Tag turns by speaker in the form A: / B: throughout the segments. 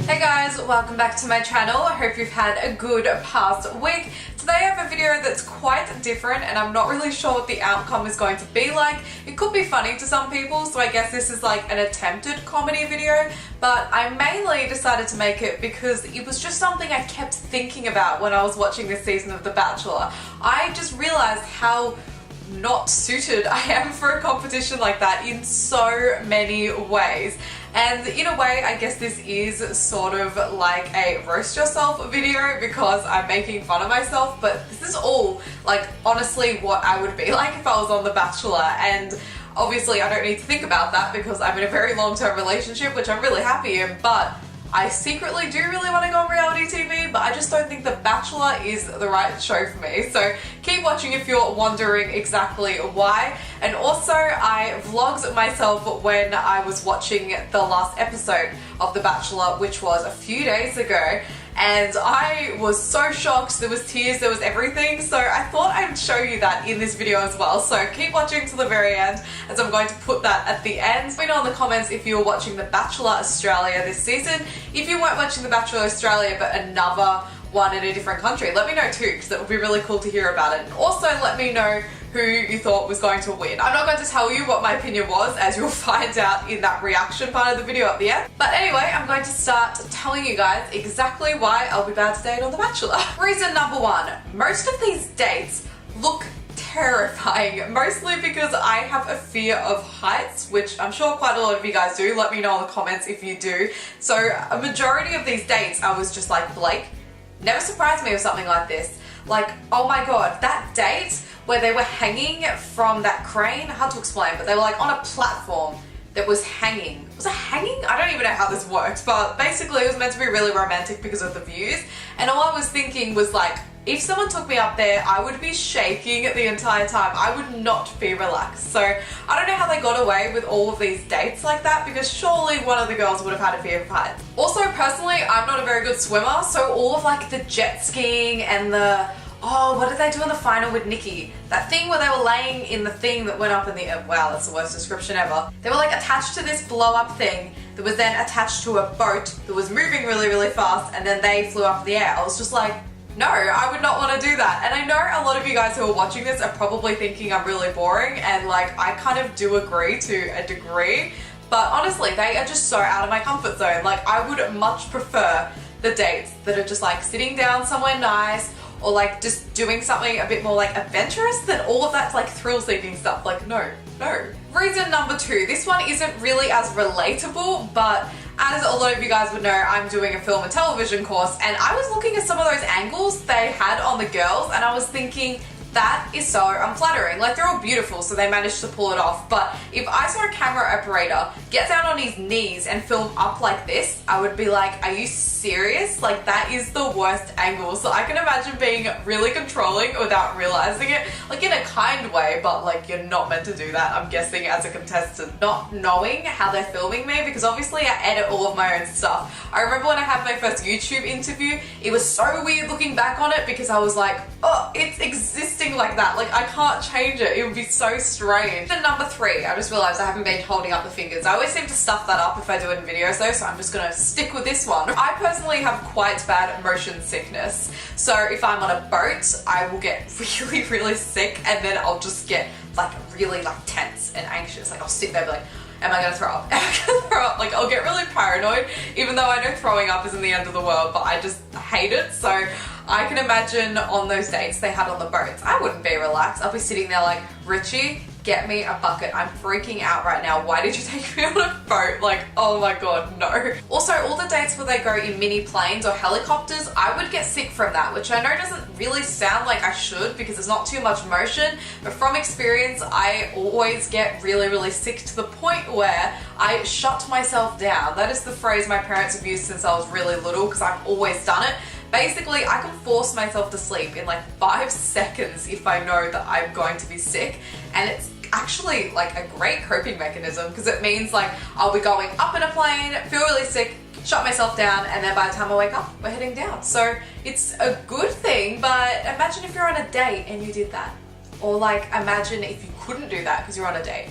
A: Hey guys, welcome back to my channel. I hope you've had a good past week. Today I have a video that's quite different and I'm not really sure what the outcome is going to be like. It could be funny to some people, so I guess this is like an attempted comedy video, but I mainly decided to make it because it was just something I kept thinking about when I was watching this season of The Bachelor. I just realized how not suited I am for a competition like that in so many ways. And in a way, I guess this is sort of like a roast yourself video because I'm making fun of myself, but this is all like honestly what I would be like if I was on The Bachelor. And obviously I don't need to think about that because I'm in a very long-term relationship, which I'm really happy in, but I secretly do really want to go on reality TV, but I just don't think The Bachelor is the right show for me. So keep watching if you're wondering exactly why. And also, I vlogged myself when I was watching the last episode of The Bachelor, which was a few days ago. And I was so shocked, there was tears, there was everything, so I thought I'd show you that in this video as well. So keep watching to the very end as I'm going to put that at the end. Let me know in the comments if you were watching The Bachelor Australia this season. If you weren't watching The Bachelor Australia but another one in a different country, let me know too, because it would be really cool to hear about it. And also let me know who you thought was going to win. I'm not going to tell you what my opinion was, as you'll find out in that reaction part of the video at the end. But anyway, I'm going to start telling you guys exactly why I'll be bad to date on The Bachelor. Reason number one, most of these dates look terrifying, mostly because I have a fear of heights, which I'm sure quite a lot of you guys do. Let me know in the comments if you do. So a majority of these dates, I was just like, Blake, never surprised me with something like this. Like, oh my god, that date where they were hanging from that crane, hard to explain, but they were like on a platform that was hanging. Was it hanging? I don't even know how this works, but basically it was meant to be really romantic because of the views. And all I was thinking was like, if someone took me up there, I would be shaking the entire time. I would not be relaxed. So I don't know how they got away with all of these dates like that, because surely one of the girls would have had a fear of heights. Also, personally, I'm not a very good swimmer, so all of like the jet skiing and the, oh, what did they do in the final with Nikki? That thing where they were laying in the thing that went up in the air. Wow, that's the worst description ever. They were like attached to this blow up thing that was then attached to a boat that was moving really, really fast, and then they flew up in the air. I was just like, no, I would not want to do that. And I know a lot of you guys who are watching this are probably thinking I'm really boring, and like I kind of do agree to a degree, but honestly, they are just so out of my comfort zone. Like I would much prefer the dates that are just like sitting down somewhere nice, or like just doing something a bit more like adventurous than all of that like thrill-seeking stuff. Like no. Reason number two, this one isn't really as relatable, but as a lot of you guys would know, I'm doing a film and television course, and I was looking at some of those angles they had on the girls, and I was thinking, that is so unflattering. Like they're all beautiful, so they managed to pull it off, but if I saw a camera operator get down on his knees and film up like this, I would be like, are you serious? Like that is the worst angle. So I can imagine being really controlling without realizing it, like in a kind way, but like you're not meant to do that, I'm guessing, as a contestant. Not knowing how they're filming me, because obviously I edit all of my own stuff. I remember when I had my first YouTube interview, it was so weird looking back on it because I was like, oh, it's existing like that. Like I can't change it. It would be so strange. And number three, I just realized I haven't been holding up the fingers. I always seem to stuff that up if I do it in videos though, so I'm just gonna stick with this one. I personally have quite bad motion sickness. So if I'm on a boat, I will get really, really sick, and then I'll just get like really like tense and anxious. Like I'll sit there and be like, am I gonna throw up? Am I gonna throw up? Like I'll get really paranoid, even though I know throwing up isn't the end of the world, but I just hate it. So I can imagine on those dates they had on the boats, I wouldn't be relaxed. I'll be sitting there like, Richie, get me a bucket. I'm freaking out right now. Why did you take me on a boat? Like, oh my god, no. Also, all the dates where they go in mini planes or helicopters, I would get sick from that, which I know doesn't really sound like I should because there's not too much motion, but from experience, I always get really, really sick to the point where I shut myself down. That is the phrase my parents have used since I was really little, because I've always done it. Basically, I can force myself to sleep in like 5 seconds if I know that I'm going to be sick, and it's actually like a great coping mechanism because it means like I'll be going up in a plane, feel really sick, shut myself down, and then by the time I wake up, we're heading down. So it's a good thing, but imagine if you're on a date and you did that. Or like imagine if you couldn't do that because you're on a date.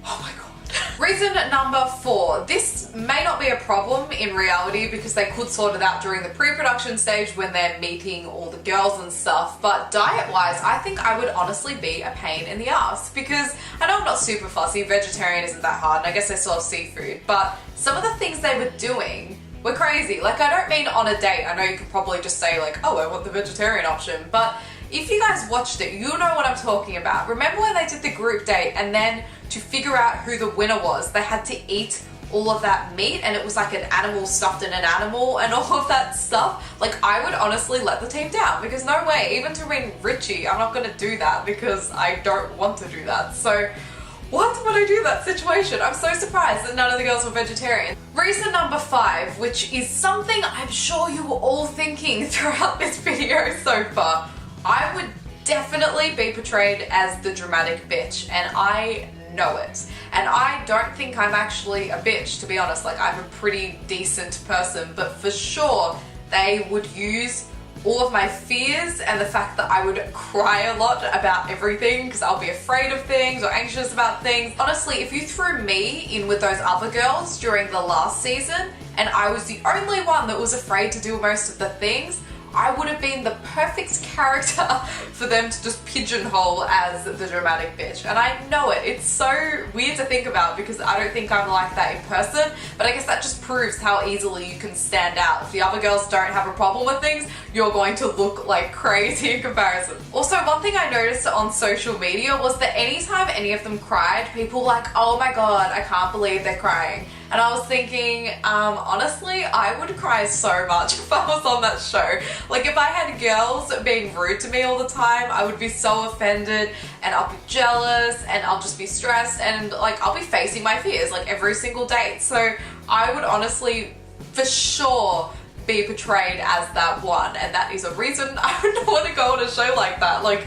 A: Oh my god. Reason number 4. This may not be a problem in reality because they could sort it out during the pre-production stage when they're meeting all the girls and stuff, but diet-wise, I think I would honestly be a pain in the ass because I know I'm not super fussy, vegetarian isn't that hard, and I guess I still have seafood, but some of the things they were doing were crazy. Like, I don't mean on a date. I know you could probably just say like, oh, I want the vegetarian option, but if you guys watched it, you know what I'm talking about. Remember when they did the group date and then to figure out who the winner was, they had to eat all of that meat and it was like an animal stuffed in an animal and all of that stuff? Like, I would honestly let the team down because no way, even to win Richie, I'm not gonna do that because I don't want to do that. So what would I do in that situation? I'm so surprised that none of the girls were vegetarian. Reason number 5, which is something I'm sure you were all thinking throughout this video so far. I would definitely be portrayed as the dramatic bitch, and I know it. And I don't think I'm actually a bitch, to be honest. Like, I'm a pretty decent person, but for sure they would use all of my fears and the fact that I would cry a lot about everything because I'll be afraid of things or anxious about things. Honestly, if you threw me in with those other girls during the last season and I was the only one that was afraid to do most of the things, I would have been the perfect character for them to just pigeonhole as the dramatic bitch. And I know it. It's so weird to think about because I don't think I'm like that in person, but I guess that just proves how easily you can stand out. If the other girls don't have a problem with things, you're going to look like crazy in comparison. Also, one thing I noticed on social media was that anytime any of them cried, people were like, oh my god, I can't believe they're crying. And I was thinking, honestly, I would cry so much if I was on that show. Like, if I had girls being rude to me all the time, I would be so offended and I'll be jealous and I'll just be stressed and like I'll be facing my fears like every single date. So I would honestly, for sure, be portrayed as that one, and that is a reason I would not want to go on a show like that. Like,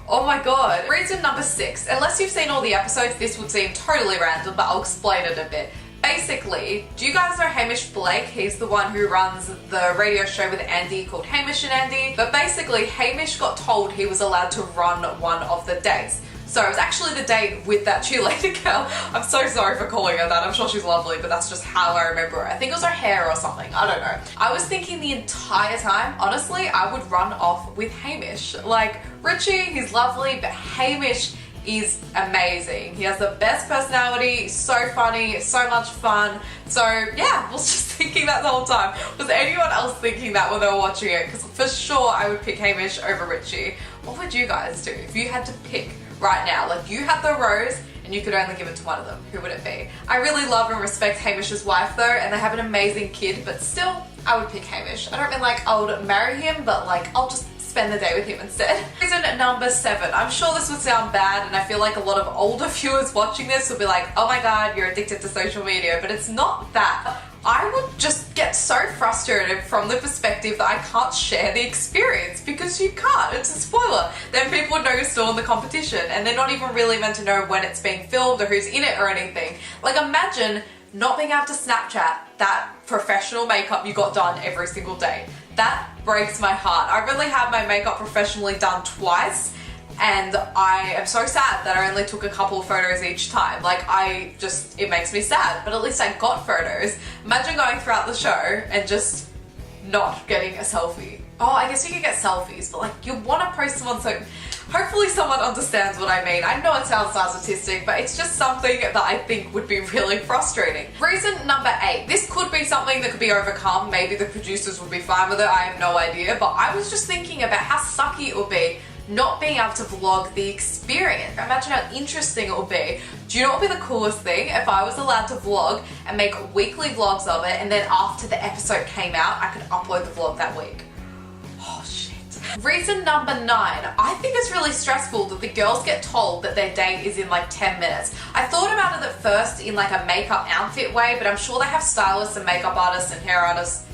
A: oh my god. Reason number 6. Unless you've seen all the episodes, this would seem totally random, but I'll explain it a bit. Basically, do you guys know Hamish Blake? He's the one who runs the radio show with Andy called Hamish and Andy. But basically, Hamish got told he was allowed to run one of the dates. So it was actually the date with that cheerleader girl. I'm so sorry for calling her that. I'm sure she's lovely, but that's just how I remember her. I think it was her hair or something. I don't know. I was thinking the entire time, honestly, I would run off with Hamish. Like, Richie, he's lovely, but Hamish is amazing. He has the best personality, so funny, so much fun. So yeah, I was just thinking that the whole time. Was anyone else thinking that when they were watching it? Because for sure I would pick Hamish over Richie. What would you guys do if you had to pick right now? Like, you had the rose and you could only give it to one of them. Who would it be? I really love and respect Hamish's wife though, and they have an amazing kid, but still, I would pick Hamish. I don't mean like I would marry him, but like I'll just spend the day with him instead. Reason number 7. I'm sure this would sound bad and I feel like a lot of older viewers watching this will be like, oh my god, you're addicted to social media, but it's not that. I would just get so frustrated from the perspective that I can't share the experience because you can't. It's a spoiler. Then people would know you're still in the competition and they're not even really meant to know when it's being filmed or who's in it or anything. Like, imagine not being able to Snapchat that professional makeup you got done every single day. That breaks my heart. I really had my makeup professionally done twice and I am so sad that I only took a couple of photos each time. Like, it makes me sad, but at least I got photos. Imagine going throughout the show and just not getting a selfie. Oh, I guess you could get selfies, but like, you want to post them on so... Hopefully someone understands what I mean. I know it sounds narcissistic, but it's just something that I think would be really frustrating. Reason number 8. This could be something that could be overcome. Maybe the producers would be fine with it. I have no idea, but I was just thinking about how sucky it would be not being able to vlog the experience. Imagine how interesting it would be. Do you know what would be the coolest thing? If I was allowed to vlog and make weekly vlogs of it, and then after the episode came out, I could upload the vlog that week. Oh shit. Reason number 9. I think it's really stressful that the girls get told that their date is in like 10 minutes. I thought about it at first in like a makeup outfit way, but I'm sure they have stylists and makeup artists and hairstylists,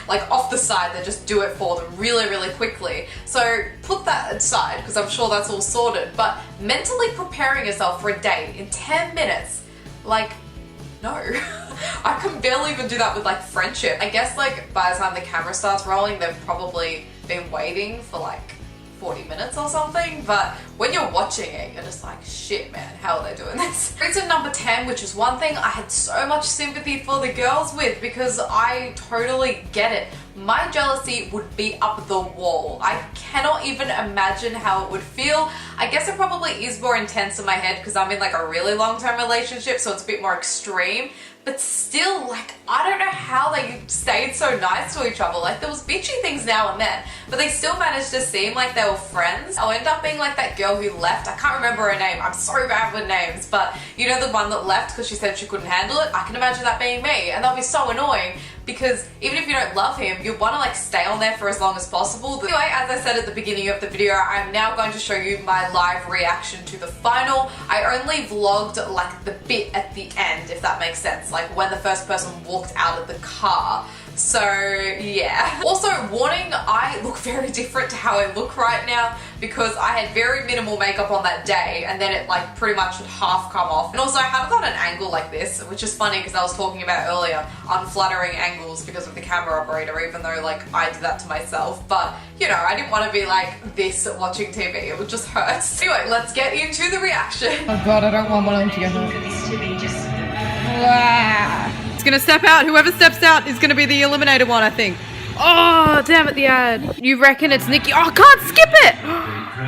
A: like off the side that just do it for them really, really quickly. So put that aside because I'm sure that's all sorted, but mentally preparing yourself for a date in 10 minutes, like, no. I can barely even do that with like friendship. I guess like by the time the camera starts rolling, they've probably been waiting for like 40 minutes or something, but when you're watching it, you're just like, shit man, how are they doing this? Reason number 10, which is one thing I had so much sympathy for the girls with, because I totally get it. My jealousy would be up the wall. I cannot even imagine how it would feel. I guess it probably is more intense in my head because I'm in like a really long-term relationship, so it's a bit more extreme. But still, like, I don't know how they stayed so nice to each other. Like, there was bitchy things now and then, but they still managed to seem like they were friends. I'll end up being like that girl who left. I can't remember her name. I'm so bad with names, but you know, the one that left because she said she couldn't handle it? I can imagine that being me, and that'll be so annoying because even if you don't love him, you want to like stay on there for as long as possible. Anyway, as I said at the beginning of the video, I'm now going to show you my live reaction to the final. I only vlogged like the bit at the end, if that makes sense, like when the first person walked out of the car. So yeah. Also, warning, I look very different to how I look right now because I had very minimal makeup on that day and then it like pretty much had half come off. And also I have got an angle like this, which is funny because I was talking about earlier, unflattering angles because of the camera operator, even though like I did that to myself. But you know, I didn't want to be like this watching TV, it would just hurt. Anyway, let's get into the reaction.
B: Oh god, I don't want one of them together.
C: It's gonna step out. Whoever steps out is gonna be the eliminated one, I think. Oh, damn it, the ad. You reckon it's Nikki? Oh, I can't skip it!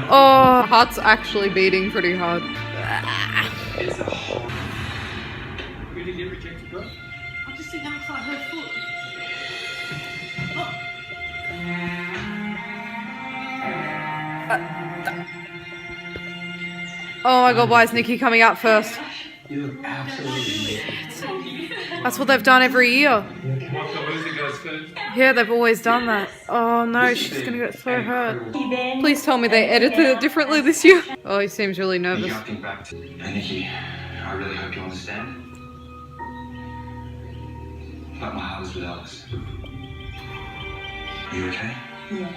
C: Oh, heart's actually beating pretty hard. Oh my god, why is Nikki coming out first?
D: You look absolutely.
C: That's what they've done every year. Yeah, they've always done that. Oh no, she's gonna get so hurt. Please tell me they edited it differently this year. Oh, he seems really nervous.
D: Nikki, I really hope you understand. But my heart is with Alex. Are you okay?
E: Yeah.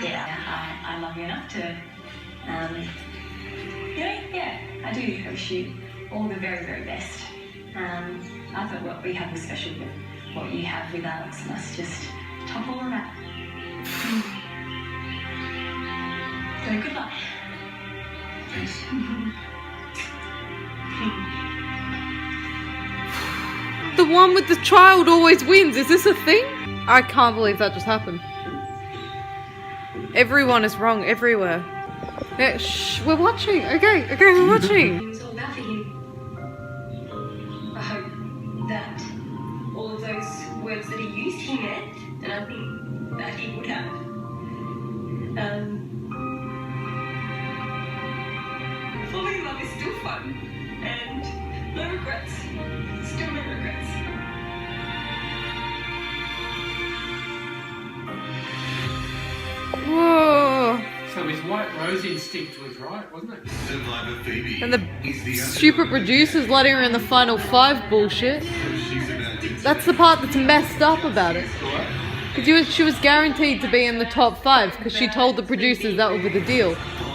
E: Yeah, I love you enough to, yeah, I do wish you all the very, very best. I thought what we have was special, but what you have with Alex must just top all of that. So good luck.
D: Thanks.
C: The one with the child always wins. Is this a thing? I can't believe that just happened. Everyone is wrong everywhere. Yeah, shh, we're watching. Okay, we're watching.
E: It's all about for you. I hope that all of those words that he used he meant, and I think that he would have. Falling in love is still fun, and no regrets. Still no regrets.
C: Whoa.
F: So his white rose instinct was right, wasn't it?
C: And the stupid producers letting her in the final 5 bullshit. That's the part that's messed up about it. Because she was guaranteed to be in the top 5 because she told the producers that would be the deal.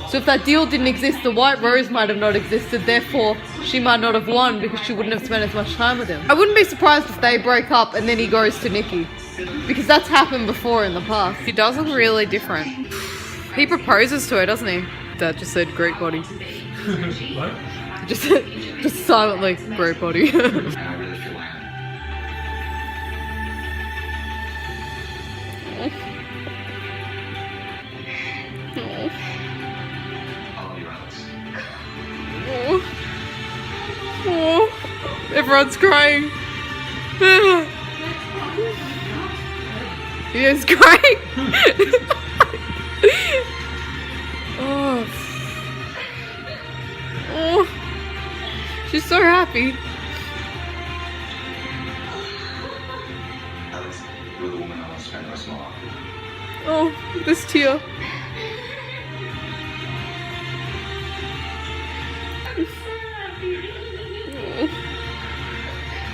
C: So if that deal didn't exist, the white rose might have not existed, therefore she might not have won because she wouldn't have spent as much time with him. I wouldn't be surprised if they break up and then he goes to Nikki. Because that's happened before in the past. He does look really different. He proposes to her, doesn't he? Dad just said great body.
F: What?
C: Just silently, great body.
D: I really feel like I love you, Alex.
C: Oh, everyone's crying. He is crying. Oh, she's so happy.
D: Alex, you're the woman I want to spend the rest of my life with.
C: Oh, this tear.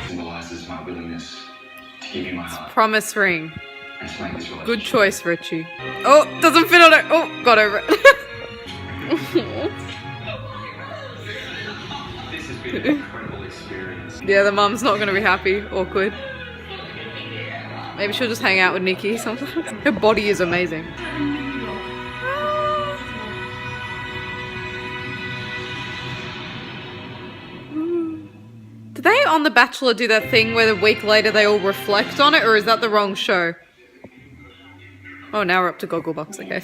D: Symbolizes my willingness to give you my heart
C: Promise ring.
D: and to make this relationship.
C: Good choice, Richie. Oh, doesn't fit on it. Oh, got over it.
D: This has been an incredible experience.
C: Yeah, the mum's not gonna be happy. Awkward. Maybe she'll just hang out with Nikki sometimes. Her body is amazing. on The Bachelor do that thing where the week later they all reflect on it, or is that the wrong show? Oh, now we're up to Gogglebox, okay.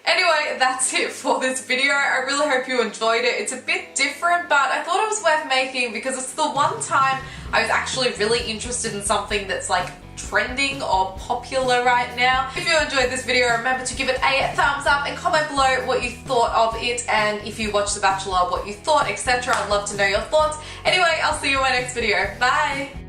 A: Anyway, that's it for this video. I really hope you enjoyed it. It's a bit different, but I thought it was worth making because it's the one time I was actually really interested in something that's like trending or popular right now. If you enjoyed this video, remember to give it a thumbs up and comment below what you thought of it, and if you watched The Bachelor, what you thought, etc. I'd love to know your thoughts. Anyway, I'll see you in my next video. Bye!